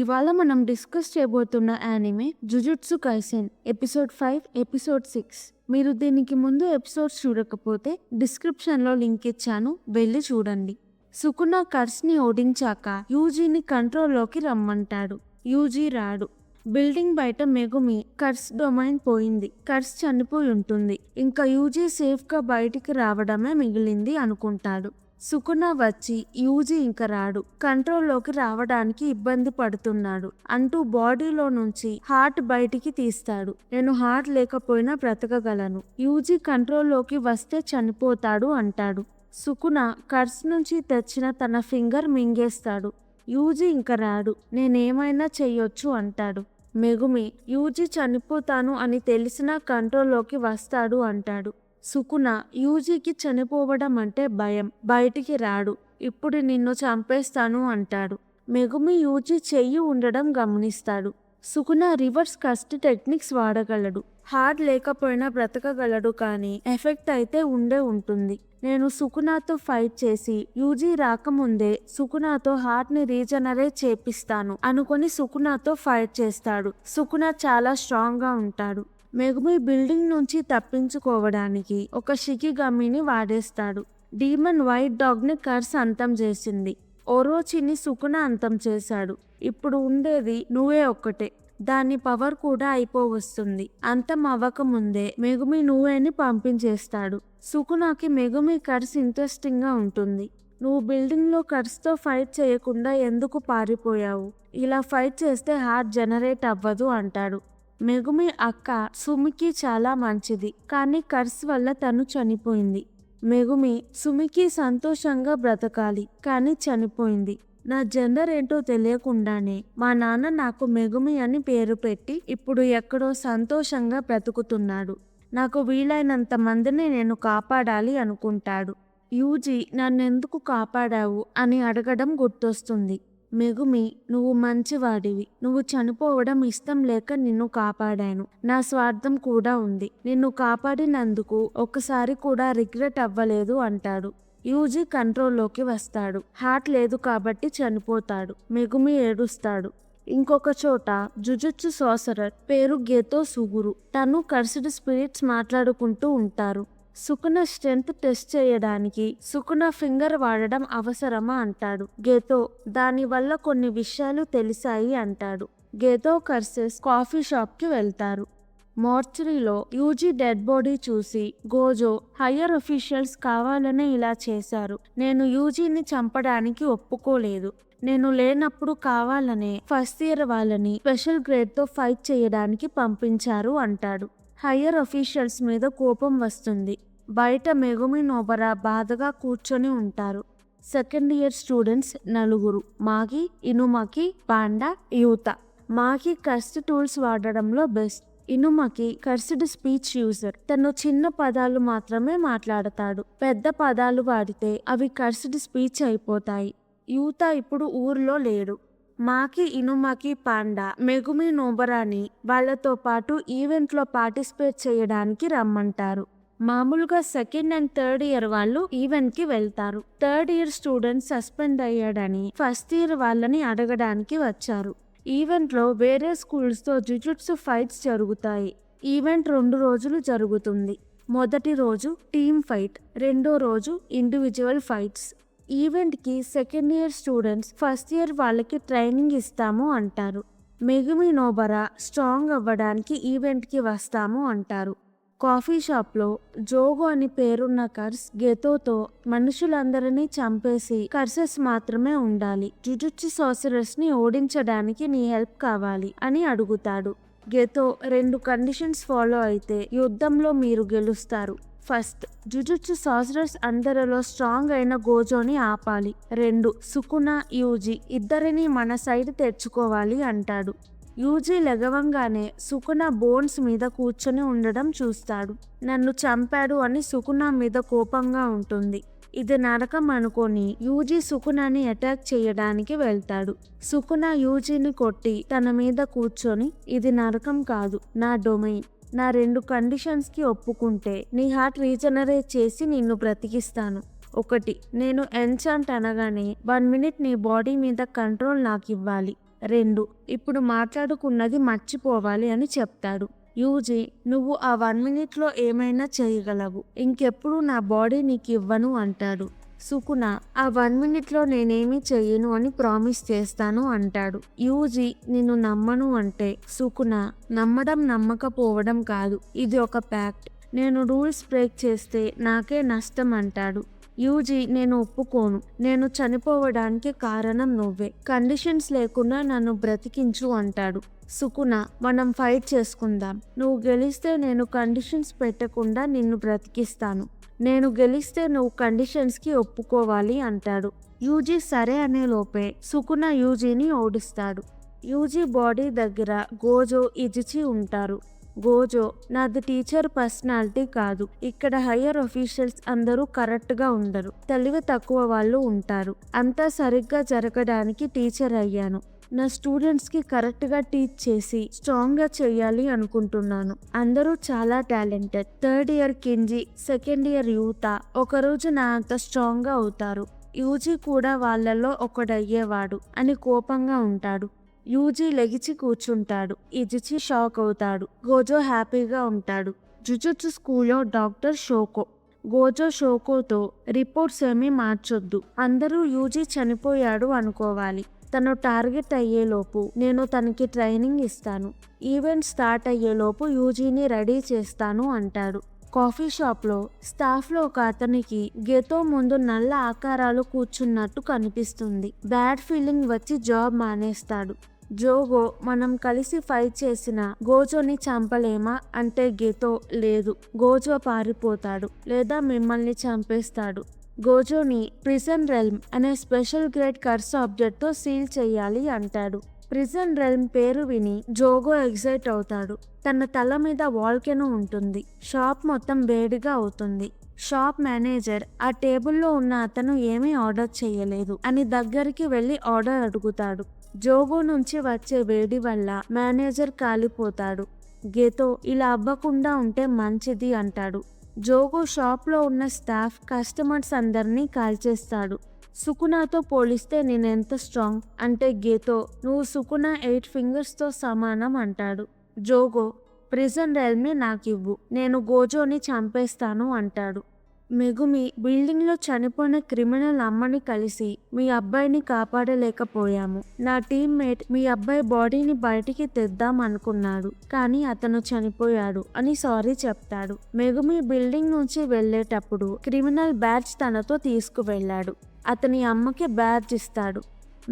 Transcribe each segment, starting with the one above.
ఇవాళ మనం డిస్కస్ చేయబోతున్న anime jujutsu Kaisen episode 5 episode 6. మీరు దీనికి ముందు ఎపిసోడ్స్ చూడకపోతే డిస్క్రిప్షన్లో లింక్ ఇచ్చాను, వెళ్ళి చూడండి. సుకునా కర్స్ని ఓడించాక యూజీని కంట్రోల్లోకి రమ్మంటాడు. యూజీ రాడు. బిల్డింగ్ బయట మెగుమి కర్స్ డొమైన్ పోయింది, కర్స్ చనిపోయి ఉంటుంది, ఇంకా యూజీ సేఫ్గా బయటికి రావడమే మిగిలింది అనుకుంటాడు. సుకునా వచ్చి యూజీ ఇంక రాడు, కంట్రోల్లోకి రావడానికి ఇబ్బంది పడుతున్నాడు అంటూ బాడీలో నుంచి హార్ట్ బయటికి తీస్తాడు. నేను హార్ట్ లేకపోయినా బ్రతకగలను, యూజీ కంట్రోల్లోకి వస్తే చనిపోతాడు అంటాడు. సుకునా కర్స్ నుంచి తెచ్చిన తన ఫింగర్ మింగేస్తాడు. యూజీ ఇంక రాడు, నేనేమైనా చెయ్యొచ్చు అంటాడు. మెగుమి యూజీ చనిపోతాను అని తెలిసినా కంట్రోల్లోకి వస్తాడు అంటాడు. సుకునా యూజీకి చనిపోవడం అంటే భయం, బయటికి రాడు, ఇప్పుడు నిన్ను చంపేస్తాను అంటాడు. మెగుమి యూజీ చెయ్యి ఉండడం గమనిస్తాడు. సుకునా రివర్స్ కస్ట్ టెక్నిక్స్ వాడగలడు, హార్ట్ లేకపోయినా బ్రతకగలడు, కానీ ఎఫెక్ట్ అయితే ఉంటుంది. నేను సుకునాతో ఫైట్ చేసి యూజీ రాకముందే సుకునాతో హార్ట్ని రీజనరేట్ చేపిస్తాను అనుకొని సుకునాతో ఫైట్ చేస్తాడు. సుకునా చాలా స్ట్రాంగ్గా ఉంటాడు. మెగుమి బిల్డింగ్ నుంచి తప్పించుకోవడానికి ఒక షికిగమిని వాడేస్తాడు. డీమన్ వైట్ డాగ్ని కర్స్ అంతం చేసింది. ఓరోచిని సుకునా అంతం చేశాడు. ఇప్పుడు ఉండేది నువ్వే ఒక్కటే, దాని పవర్ కూడా అయిపోవస్తుంది. అంతం అవ్వకముందే మెగుమి నువ్వేని పంపించేస్తాడు. సుకునాకి మెగుమి కర్స్ ఇంట్రెస్టింగ్గా ఉంటుంది. నువ్వు బిల్డింగ్లో కర్స్తో ఫైట్ చేయకుండా ఎందుకు పారిపోయావు? ఇలా ఫైట్ చేస్తే హార్ట్ జనరేట్ అవ్వదు అంటాడు. మెగుమి అక్క సుమికి చాలా మంచిది, కానీ కర్స్ వల్ల తను చనిపోయింది. మెగుమి సుమికి సంతోషంగా బ్రతకాలి, కానీ చనిపోయింది. నా జెండర్ ఏంటో తెలియకుండానే మా నాన్న నాకు మెగుమి అని పేరు పెట్టి ఇప్పుడు ఎక్కడో సంతోషంగా బ్రతుకుతున్నాడు. నాకు వీలైనంత మందిని నేను కాపాడాలి అనుకుంటాడు. యూజీ నన్నెందుకు కాపాడావు అని అడగడం గుర్తొస్తుంది. మెగుమి నువ్వు మంచివాడివి, నువ్వు చనిపోవడం ఇష్టం లేక నిన్ను కాపాడాను. నా స్వార్థం కూడా ఉంది, నిన్ను కాపాడినందుకు ఒక్కసారి కూడా రిగ్రెట్ అవ్వలేదు అంటాడు. యూజీ కంట్రోల్లోకి వస్తాడు, హార్ట్ లేదు కాబట్టి చనిపోతాడు. మెగుమి ఏడుస్తాడు. ఇంకొక చోట జుజుట్సు సార్సరర్ పేరు గెతో సుగురు, తను కర్స్డ్ స్పిరిట్స్ మాట్లాడుకుంటూ ఉంటారు. సుకునా స్ట్రెంత్ టెస్ట్ చేయడానికి సుకునా ఫింగర్ వాడడం అవసరమా అంటాడు. గెతో దానివల్ల కొన్ని విషయాలు తెలిసాయి అంటాడు. గెతో కర్సెస్ కాఫీ షాప్కి వెళ్తారు. మార్చరీలో యూజీ డెడ్ బాడీ చూసి గోజో హయ్యర్ అఫీషియల్స్ కావాలనే ఇలా చేశారు, నేను యూజీని చంపడానికి ఒప్పుకోలేదు, నేను లేనప్పుడు కావాలనే ఫస్ట్ ఇయర్ వాళ్ళని స్పెషల్ గ్రేడ్తో ఫైట్ చేయడానికి పంపించారు అంటాడు. హయ్యర్ అఫీషియల్స్ మీద కోపం వస్తుంది. బయట మెగుమి నోబరా బాధగా కూర్చొని ఉంటారు. సెకండ్ ఇయర్ స్టూడెంట్స్ నలుగురు, Maki, Inumaki, Panda, Yuta. Maki cursed tools వాడడంలో best. Inumaki cursed speech user, తను చిన్న పదాలు మాత్రమే మాట్లాడతాడు, పెద్ద పదాలు వాడితే అవి కర్స్డ్ స్పీచ్ అయిపోతాయి. యూత ఇప్పుడు ఊర్లో లేడు. మాకి, ఇనుమకి, పాండా మెగుమి నోబరాని వాళ్లతో పాటు ఈవెంట్లో పార్టిసిపేట్ చేయడానికి రమ్మంటారు. మామూలుగా సెకండ్ అండ్ థర్డ్ ఇయర్ వాళ్ళు ఈవెంట్కి వెళ్తారు. థర్డ్ ఇయర్ స్టూడెంట్ సస్పెండ్ అయ్యాడని ఫస్ట్ ఇయర్ వాళ్ళని అడగడానికి వచ్చారు. ఈవెంట్లో వేరే స్కూల్స్తో జుజుట్సు ఫైట్స్ జరుగుతాయి. ఈవెంట్ 2 రోజులు జరుగుతుంది. మొదటి రోజు టీమ్ ఫైట్, రెండో రోజు ఇండివిజువల్ ఫైట్స్. ఈవెంట్కి second year students first year వాళ్ళకి ట్రైనింగ్ ఇస్తాము అంటారు. మెగుమి నోబరా స్ట్రాంగ్ అవ్వడానికి ఈవెంట్కి వస్తాము అంటారు. కాఫీ షాప్లో జోగో అని పేరున్న కర్స్ గెతోతో మనుషులందరినీ చంపేసి కర్సెస్ మాత్రమే ఉండాలి, జుజుట్సు సార్సరర్స్ని ఓడించడానికి నీ హెల్ప్ కావాలి అని అడుగుతాడు. గెతో 2 కండిషన్స్ ఫాలో అయితే యుద్ధంలో మీరు గెలుస్తారు. ఫస్ట్, జుజుట్సు సార్సరర్స్ అందరిలో స్ట్రాంగ్ అయిన గోజోని ఆపాలి. 2, సుకునా, యూజీ ఇద్దరిని మన సైడ్ తెచ్చుకోవాలి అంటాడు. యూజీ లెగవంగానే సుకునా బోన్స్ మీద కూర్చొని ఉండడం చూస్తాడు. నన్ను చంపాడు అని సుకునా మీద కోపంగా ఉంటుంది. ఇది నరకం అనుకొని యూజీ సుకునాని అటాక్ చేయడానికి వెళ్తాడు. సుకునా యూజీని కొట్టి తన మీద కూర్చొని, ఇది నరకం కాదు, నా డొమైన్, నా 2 కండిషన్స్కి ఒప్పుకుంటే నీ హార్ట్ రీజనరేట్ చేసి నిన్ను బ్రతికిస్తాను. 1, నేను ఎన్చాంట్ అనగానే 1 మినిట్ నీ బాడీ మీద కంట్రోల్ నాకు ఇవ్వాలి. 2. ఇప్పుడు మాట్లాడుకున్నది మర్చిపోవాలి అని చెప్తాడు. యూజీ, నువ్వు ఆ 1 మినిట్లో ఏమైనా చేయగలవు. ఇంకెప్పుడు నా బాడీ నీకు ఇవ్వను అంటాడు. సుకున, ఆ 1 మినిట్లో నేనేమీ చెయ్యను అని ప్రామిస్ చేస్తాను అంటాడు. యూజీ, నిన్ను నమ్మను అంటే సుకున, నమ్మడం నమ్మకపోవడం కాదు, ఇది ఒక ప్యాక్ట్. నేను రూల్స్ బ్రేక్ చేస్తే నాకే నష్టం అంటాడు. యూజీ, నేను ఒప్పుకోను. నేను చనిపోవడానికి కారణం నువ్వే. కండిషన్స్ లేకుండా నన్ను బ్రతికించు అంటాడు. సుకున, మనం ఫైట్ చేసుకుందాం. నువ్వు గెలిస్తే నేను కండిషన్స్ పెట్టకుండా నిన్ను బ్రతికిస్తాను. నేను గెలిస్తే నువ్వు కండిషన్స్కి ఒప్పుకోవాలి అంటాడు. యూజీ సరే అనే లోపే సుకున యూజీని ఓడిస్తాడు. యూజీ బాడీ దగ్గర గోజో, ఇజిచి ఉంటారు. గోజో, నాది టీచర్ పర్సనాలిటీ కాదు. ఇక్కడ హయ్యర్ అఫీషియల్స్ అందరూ కరెక్ట్గా ఉండరు. తెలివి తక్కువ వాళ్ళు ఉంటారు. అంతా సరిగ్గా జరగడానికి టీచర్ అయ్యాను. నా స్టూడెంట్స్కి కరెక్ట్గా టీచ్ చేసి స్ట్రాంగ్గా చేయాలి అనుకుంటున్నాను. అందరూ చాలా talented. 3rd year Kinji, 2nd year Yuta ఒకరోజు నా అంత స్ట్రాంగ్గా అవుతారు. యూజీ కూడా వాళ్ళల్లో ఒకడయ్యేవాడు అని కోపంగా ఉంటాడు. యూజీ లెగిచి కూర్చుంటాడు. ఇజిచి షాక్ అవుతాడు. గోజో హ్యాపీగా ఉంటాడు. జుజుట్సు స్కూల్లో డాక్టర్ షోకో. గోజో షోకోతో రిపోర్ట్స్ ఏమీ మార్చొద్దు. అందరూ యూజీ చనిపోయాడు అనుకోవాలి. తను టార్గెట్ అయ్యేలోపు నేను తనకి ట్రైనింగ్ ఇస్తాను. ఈవెంట్ స్టార్ట్ అయ్యేలోపు యూజీని రెడీ చేస్తాను అంటాడు. కాఫీ షాప్లో స్టాఫ్లో ఒక అతనికి గేతో ముందు నల్ల ఆకారాలు కూర్చున్నట్టు కనిపిస్తుంది. బ్యాడ్ ఫీలింగ్ వచ్చి జాబ్ మానేస్తాడు. జోగో, మనం కలిసి ఫైట్ చేసిన గోజోని చంపలేమా అంటే గేతో, లేదు, గోజో పారిపోతాడు లేదా మిమ్మల్ని చంపేస్తాడు. గోజోని ప్రిజన్ రెల్మ్ అనే స్పెషల్ గ్రేడ్ కర్స్ ఆబ్జెక్ట్తో సీల్ చేయాలి అంటాడు. ప్రిజన్ రెల్మ్ పేరు విని జోగో ఎగ్జైట్ అవుతాడు. తన తల మీద వాల్కెనో ఉంటుంది. షాప్ మొత్తం వేడిగా అవుతుంది. షాప్ మేనేజర్ ఆ టేబుల్లో ఉన్న అతను ఏమీ ఆర్డర్ చేయలేదు అని దగ్గరికి వెళ్ళి ఆర్డర్ అడుగుతాడు. జోగో నుంచి వచ్చే వేడి వల్ల మేనేజర్ కాలిపోతాడు. గేతో, ఇలా అవ్వకుండా ఉంటే మంచిది అంటాడు. జోగో షాప్లో ఉన్న స్టాఫ్, కస్టమర్స్ అందరినీ కాల్చేస్తాడు. సుకునాతో పోలిస్తే నేనెంత స్ట్రాంగ్ అంటే గేతో, నువ్వు సుకున 8 ఫింగర్స్తో సమానం అంటాడు. జోగో, ప్రిజన్ రెల్మ్ని నాకివ్వు, నేను గోజోని చంపేస్తాను అంటాడు. మెగుమి, బిల్డింగ్లో చనిపోయిన క్రిమినల్ అమ్మని కలిసి మీ అబ్బాయిని కాపాడలేకపోయాము. నా టీమ్మేట్ మీ అబ్బాయి బాడీని బయటికి తెద్దాం అనుకున్నాడు, కానీ అతను చనిపోయాడు అని సారీ చెప్తాడు. మెగుమి బిల్డింగ్ నుంచి వెళ్లేటప్పుడు క్రిమినల్ బ్యాడ్జ్ తనతో తీసుకువెళ్ళాడు. అతని అమ్మకి బ్యాడ్జ్ ఇస్తాడు.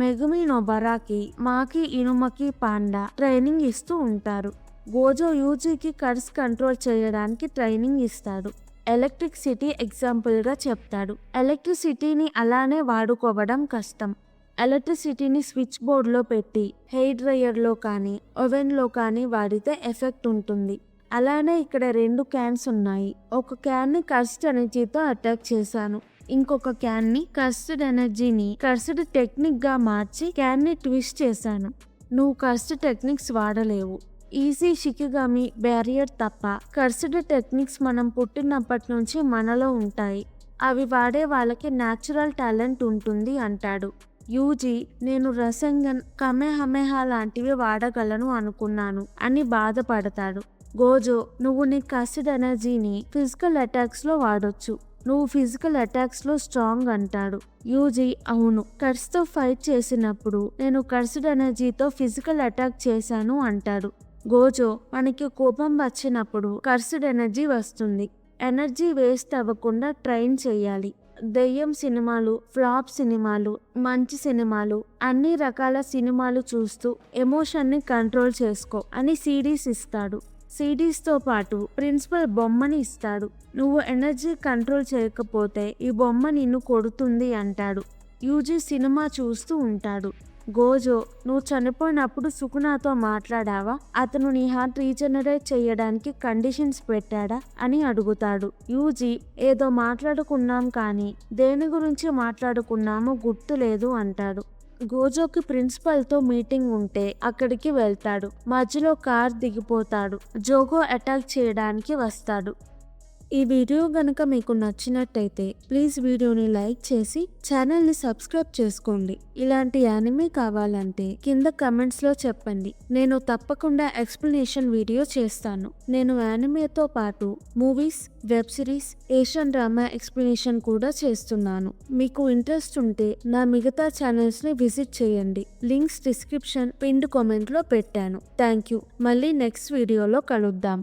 మెగుమి నొబరాకి, మాకి, ఇనుమకి, పాండా ట్రైనింగ్ ఇస్తూ ఉంటారు. గోజో యూజీకి కర్స్ కంట్రోల్ చేయడానికి ట్రైనింగ్ ఇస్తాడు. ఎలక్ట్రిసిటీ ఎగ్జాంపుల్గా చెప్తాడు. ఎలక్ట్రిసిటీని అలానే వాడుకోవడం కష్టం. ఎలక్ట్రిసిటీని స్విచ్ బోర్డ్లో పెట్టి హెయిర్ డ్రయర్లో కానీ ఓవెన్లో కానీ వాడితే ఎఫెక్ట్ ఉంటుంది. అలానే ఇక్కడ 2 క్యాన్స్ ఉన్నాయి. ఒక క్యాన్ని కర్స్డ్ ఎనర్జీతో అటాక్ చేశాను. ఇంకొక క్యాన్ని కర్స్డ్ ఎనర్జీని కర్స్డ్ టెక్నిక్గా మార్చి క్యాన్ని ట్విస్ట్ చేశాను. నువ్వు కర్స్డ్ టెక్నిక్స్ వాడలేవు. ఈజీ షికిగామి బ్యారియర్ తప్ప కర్స్డ్ టెక్నిక్స్ మనం పుట్టినప్పటి నుంచి మనలో ఉంటాయి. అవి వాడే వాళ్ళకి న్యాచురల్ టాలెంట్ ఉంటుంది అంటాడు. యూజీ, నేను రసంగన్, కమెహమెహా లాంటివి వాడగలను అనుకున్నాను అని బాధపడతాడు. గోజో, నువ్వు నీ కర్స్డ్ ఎనర్జీని ఫిజికల్ అటాక్స్లో వాడొచ్చు. నువ్వు ఫిజికల్ అటాక్స్లో స్ట్రాంగ్ అంటాడు. యూజీ, అవును, కర్స్తో ఫైట్ చేసినప్పుడు నేను కర్స్డ్ ఎనర్జీతో ఫిజికల్ అటాక్ చేశాను అంటాడు. గోజో, మనకి కోపం వచ్చినప్పుడు కర్స్డ్ ఎనర్జీ వస్తుంది. ఎనర్జీ వేస్ట్ అవ్వకుండా ట్రైన్ చేయాలి. దెయ్యం సినిమాలు, ఫ్లాప్ సినిమాలు, మంచి సినిమాలు, అన్ని రకాల సినిమాలు చూస్తూ ఎమోషన్ని కంట్రోల్ చేసుకో అని సీడీస్ ఇస్తాడు. సీడీస్తో పాటు ప్రిన్సిపల్ బొమ్మని ఇస్తాడు. నువ్వు ఎనర్జీ కంట్రోల్ చేయకపోతే ఈ బొమ్మ నిన్ను కొడుతుంది అంటాడు. యూజీ సినిమా చూస్తూ ఉంటాడు. గోజో, నువ్వు చనిపోయినప్పుడు సుకునాతో మాట్లాడావా? అతను నీ హార్ట్ రీజనరేట్ చేయడానికి కండిషన్స్ పెట్టాడా అని అడుగుతాడు. యూజీ, ఏదో మాట్లాడుకున్నాం కానీ దేని గురించి మాట్లాడుకున్నామో గుర్తులేదు అంటాడు. గోజోకి ప్రిన్సిపల్తో మీటింగ్ ఉంటే అక్కడికి వెళ్తాడు. మధ్యలో కార్ దిగిపోతాడు. జోగో అటాక్ చేయడానికి వస్తాడు. ఈ వీడియో గనుక మీకు నచ్చినట్టయితే ప్లీజ్ వీడియోని లైక్ చేసి ఛానల్ని సబ్స్క్రైబ్ చేసుకోండి. ఇలాంటి యానిమే కావాలంటే కింద కమెంట్స్లో చెప్పండి, నేను తప్పకుండా ఎక్స్ప్లెనేషన్ వీడియో చేస్తాను. నేను యానిమేతో పాటు movies, web series, Asian drama explanation కూడా చేస్తున్నాను. మీకు ఇంట్రెస్ట్ ఉంటే నా మిగతా ఛానల్స్ని విజిట్ చేయండి. లింక్స్ డిస్క్రిప్షన్, పిన్డ్ కామెంట్లో పెట్టాను. Thank you. మళ్ళీ నెక్స్ట్ వీడియోలో కలుద్దాం.